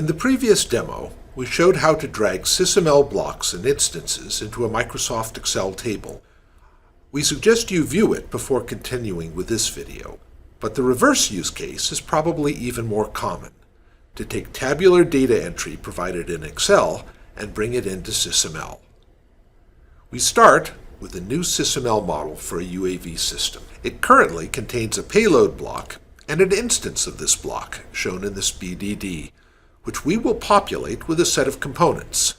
In the previous demo, we showed how to drag SysML blocks and instances into a Microsoft Excel table. We suggest you view it before continuing with this video, but the reverse use case is probably even more common, to take tabular data entry provided in Excel and bring it into SysML. We start with a new SysML model for a UAV system. It currently contains a payload block and an instance of this block, shown in this BDD, which we will populate with a set of components.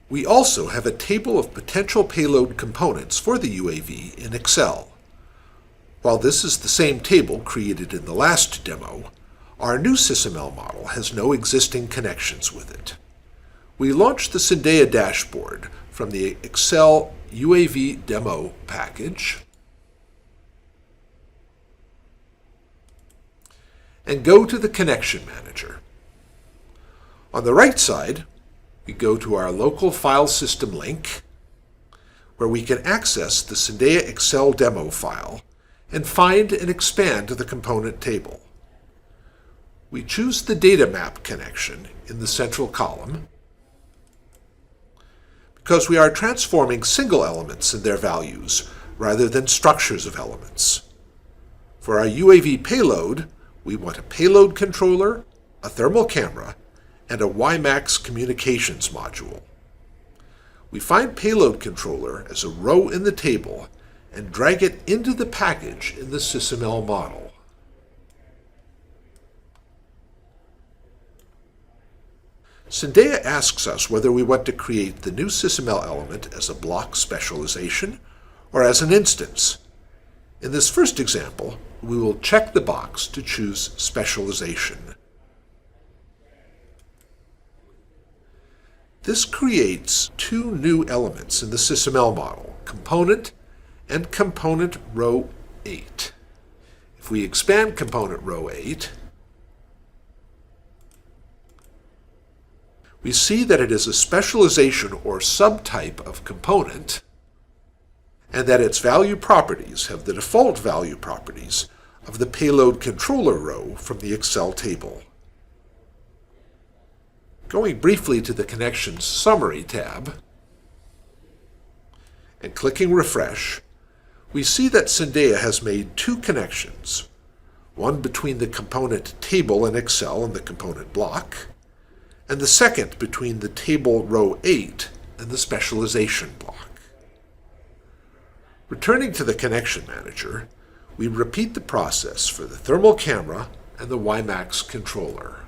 We also have a table of potential payload components for the UAV in Excel. While this is the same table created in the last demo, our new SysML model has no existing connections with it. We launch the Syndeia dashboard from the Excel UAV demo package and go to the Connection Manager. On the right side, we go to our local file system link, where we can access the Syndeia Excel demo file and find and expand the component table. We choose the data map connection in the central column because we are transforming single elements and their values rather than structures of elements. For our UAV payload, we want a payload controller, a thermal camera, and a WiMAX communications module. We find payload controller as a row in the table and drag it into the package in the SysML model. Syndeia asks us whether we want to create the new SysML element as a block specialization or as an instance. In this first example, we will check the box to choose specialization. This creates two new elements in the SysML model, component and component row 8. If we expand component row 8, we see that it is a specialization or subtype of component, and that its value properties have the default value properties of the payload controller row from the Excel table. Going briefly to the Connections Summary tab and clicking Refresh, we see that Syndeia has made two connections, one between the component table in Excel and the component block, and the second between the table row 8 and the specialization block. Returning to the Connection Manager, we repeat the process for the thermal camera and the WiMAX controller.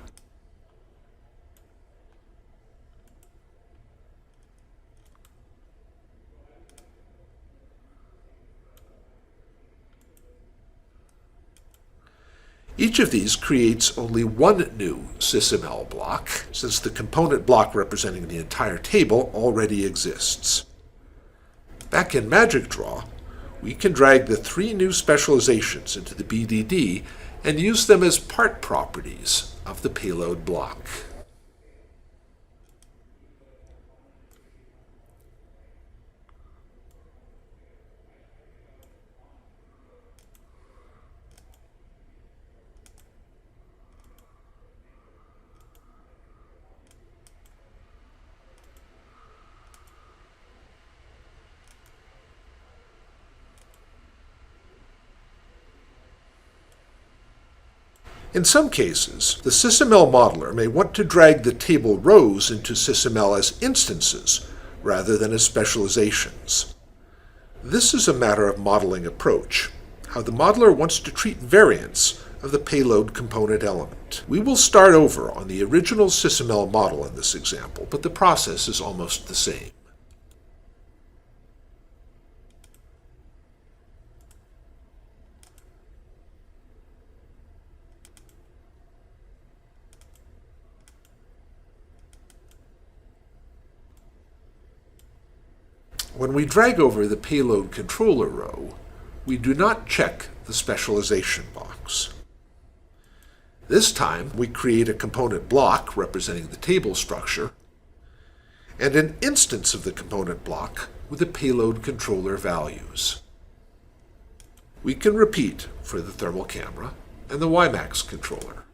Each of these creates only one new SysML block, since the component block representing the entire table already exists. Back in Magic Draw, we can drag the three new specializations into the BDD and use them as part properties of the payload block. In some cases, the SysML modeler may want to drag the table rows into SysML as instances rather than as specializations. This is a matter of modeling approach, how the modeler wants to treat variants of the payload component element. We will start over on the original SysML model in this example, but the process is almost the same. When we drag over the payload controller row, we do not check the specialization box. This time, we create a component block representing the table structure and an instance of the component block with the payload controller values. We can repeat for the thermal camera and the WiMAX controller.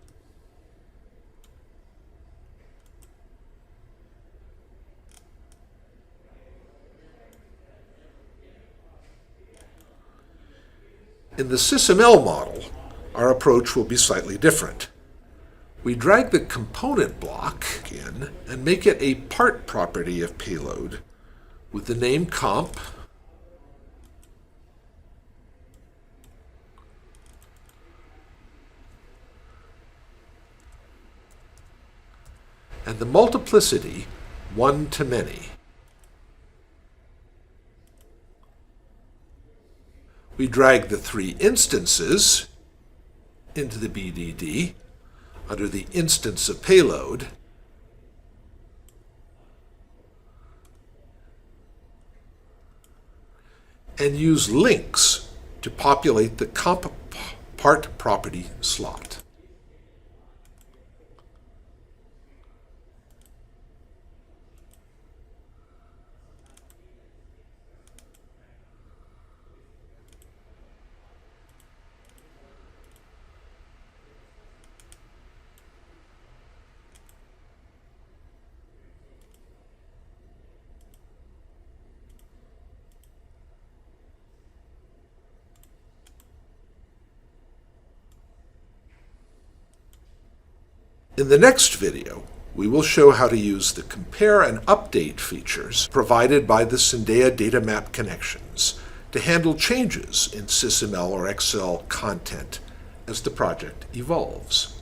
In the SysML model, our approach will be slightly different. We drag the component block in and make it a part property of payload with the name comp, and the multiplicity 1 to many. We drag the 3 instances into the BDD under the instance of payload, and use links to populate the comp part property slot. In the next video, we will show how to use the compare and update features provided by the Syndea data map connections to handle changes in SysML or Excel content as the project evolves.